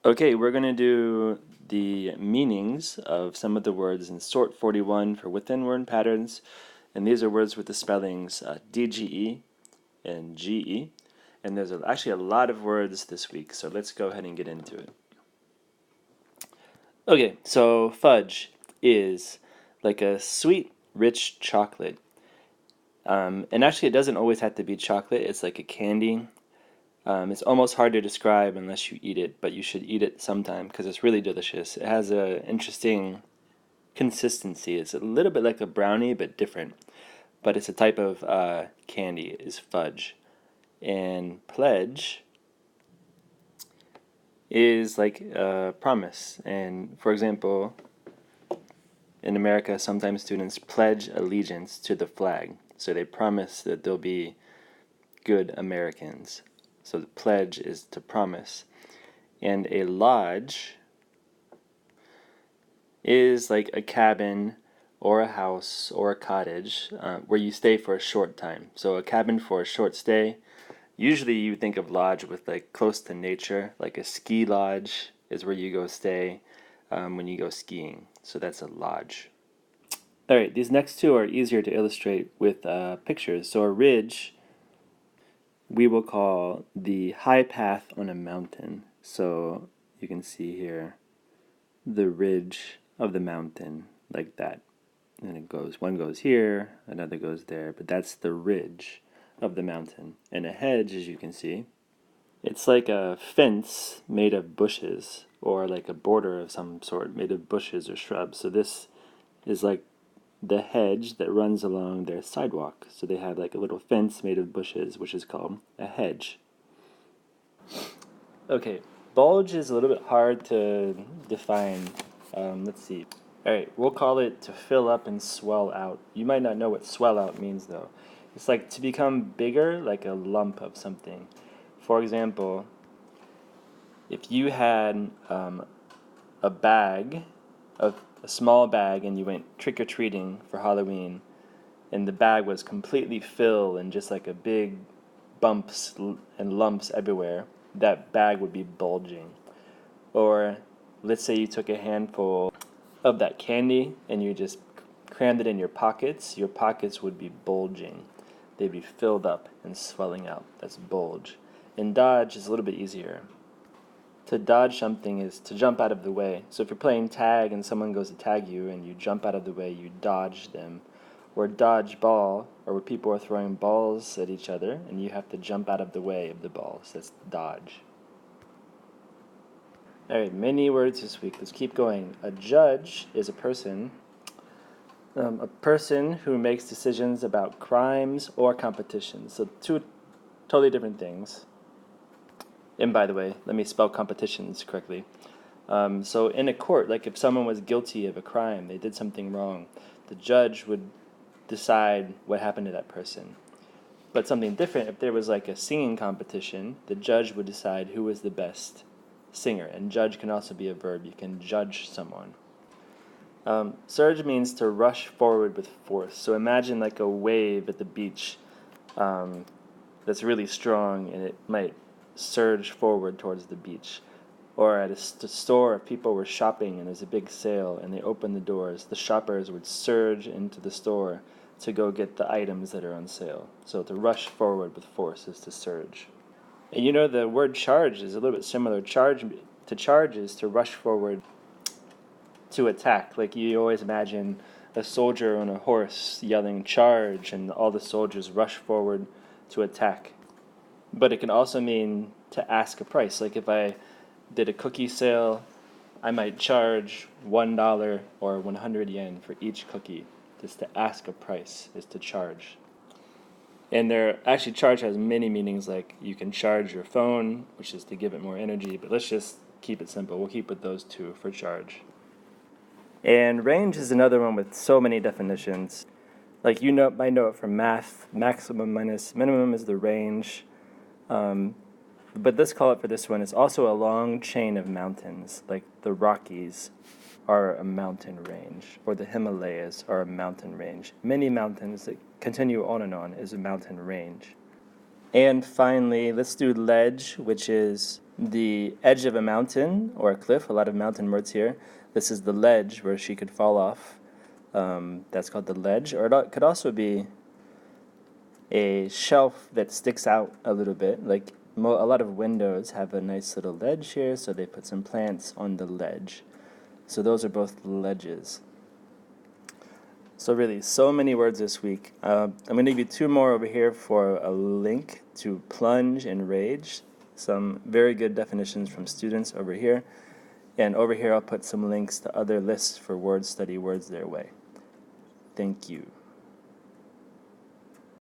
Okay, we're going to do the meanings of some of the words in sort 41 for within word patterns. And these are words with the spellings DGE and GE. And there's actually a lot of words this week, so let's go ahead and get into it. Okay, so fudge is like a sweet, rich chocolate. And actually, it doesn't always have to be chocolate, it's like a candy. It's almost hard to describe unless you eat it, but you should eat it sometime because it's really delicious. It has an interesting consistency. It's a little bit like a brownie, but different. But it's a type of candy, is fudge. And pledge is like a promise. And for example, in America, sometimes students pledge allegiance to the flag. So they promise that they'll be good Americans. So the pledge is to promise. And a lodge is like a cabin or a house or a cottage where you stay for a short time. So a cabin for a short stay. Usually you think of lodge with like close to nature, like a ski lodge is where you go stay when you go skiing. So that's a lodge. All right, these next two are easier to illustrate with pictures. So a ridge we will call the high path on a mountain. So you can see here the ridge of the mountain like that. And it goes, one goes here, another goes there, but that's the ridge of the mountain. And a hedge, as you can see, it's like a fence made of bushes or like a border of some sort made of bushes or shrubs. So this is like the hedge that runs along their sidewalk. So they have like a little fence made of bushes, which is called a hedge. Okay, bulge is a little bit hard to define. Let's see. All right, we'll call it to fill up and swell out. You might not know what swell out means though. It's like to become bigger, like a lump of something. For example, if you had a bag, a small bag, and you went trick or treating for Halloween, and the bag was completely filled and just like a big bumps and lumps everywhere, that bag would be bulging. Or let's say you took a handful of that candy and you just crammed it in your pockets would be bulging. They'd be filled up and swelling out. That's bulge. And dodge is a little bit easier. To dodge something is to jump out of the way. So if you're playing tag and someone goes to tag you and you jump out of the way, you dodge them. Or dodge ball, or where people are throwing balls at each other and you have to jump out of the way of the balls. That's dodge. All right, many words this week. Let's keep going. A judge is a person who makes decisions about crimes or competitions. So two totally different things. And by the way, let me spell competitions correctly. So in a court, like if someone was guilty of a crime, they did something wrong, the judge would decide what happened to that person. But something different, if there was like a singing competition, the judge would decide who was the best singer. And judge can also be a verb. You can judge someone. Surge means to rush forward with force. So imagine like a wave at the beach that's really strong and it might surge forward towards the beach. Or at a store, if people were shopping and there's a big sale and they open the doors, the shoppers would surge into the store to go get the items that are on sale. So to rush forward with force is to surge. And you know the word charge is a little bit similar. Charge is to rush forward to attack. Like you always imagine a soldier on a horse yelling charge and all the soldiers rush forward to attack. But it can also mean to ask a price. Like if I did a cookie sale, I might charge $1 or 100 yen for each cookie. Just to ask a price is to charge. And charge has many meanings, like you can charge your phone, which is to give it more energy, but let's just keep it simple. We'll keep with those two for charge. And range is another one with so many definitions. Like might know it from math, maximum minus minimum is the range. But let's call it for this one. It's also a long chain of mountains, like the Rockies are a mountain range, or the Himalayas are a mountain range. Many mountains that continue on and on is a mountain range. And finally, let's do ledge, which is the edge of a mountain or a cliff. A lot of mountain words here. This is the ledge where she could fall off. That's called the ledge. Or it could also be a shelf that sticks out a little bit. Like a lot of windows have a nice little ledge here, so they put some plants on the ledge. So those are both ledges. So really, so many words this week. I'm going to give you two more over here for a link to plunge and rage. Some very good definitions from students over here. And over here I'll put some links to other lists for word study words their way. Thank you.